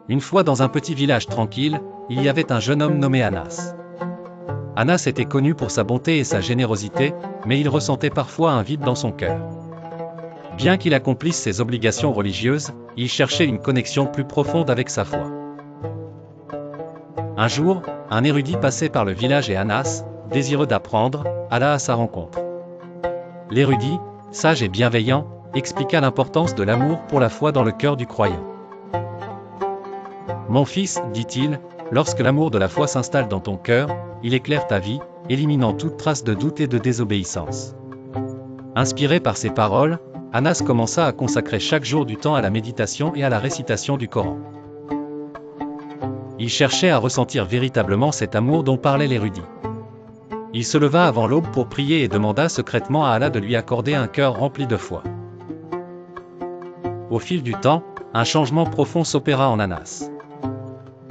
Une fois dans un petit village tranquille, il y avait un jeune homme nommé Anas. Anas était connu pour sa bonté et sa générosité, mais il ressentait parfois un vide dans son cœur. Bien qu'il accomplisse ses obligations religieuses, il cherchait une connexion plus profonde avec sa foi. Un jour, un érudit passait par le village et Anas, désireux d'apprendre, alla à sa rencontre. L'érudit, sage et bienveillant, expliqua l'importance de l'amour pour la foi dans le cœur du croyant. « Mon fils, dit-il, lorsque l'amour de la foi s'installe dans ton cœur, il éclaire ta vie, éliminant toute trace de doute et de désobéissance. » Inspiré par ces paroles, Anas commença à consacrer chaque jour du temps à la méditation et à la récitation du Coran. Il cherchait à ressentir véritablement cet amour dont parlait l'érudit. Il se leva avant l'aube pour prier et demanda secrètement à Allah de lui accorder un cœur rempli de foi. Au fil du temps, un changement profond s'opéra en Anas.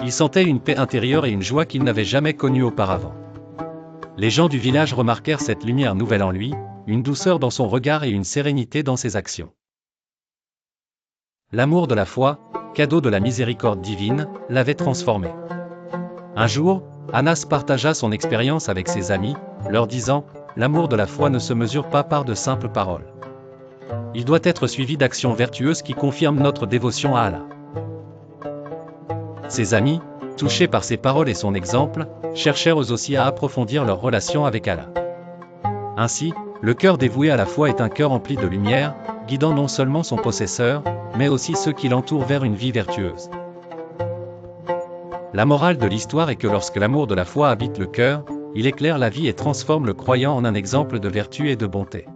Il sentait une paix intérieure et une joie qu'il n'avait jamais connue auparavant. Les gens du village remarquèrent cette lumière nouvelle en lui, une douceur dans son regard et une sérénité dans ses actions. L'amour de la foi, cadeau de la miséricorde divine, l'avait transformé. Un jour, Anas partagea son expérience avec ses amis, leur disant « L'amour de la foi ne se mesure pas par de simples paroles. Il doit être suivi d'actions vertueuses qui confirment notre dévotion à Allah. » Ses amis, touchés par ses paroles et son exemple, cherchèrent eux aussi à approfondir leur relation avec Allah. Ainsi, le cœur dévoué à la foi est un cœur empli de lumière, guidant non seulement son possesseur, mais aussi ceux qui l'entourent vers une vie vertueuse. La morale de l'histoire est que lorsque l'amour de la foi habite le cœur, il éclaire la vie et transforme le croyant en un exemple de vertu et de bonté.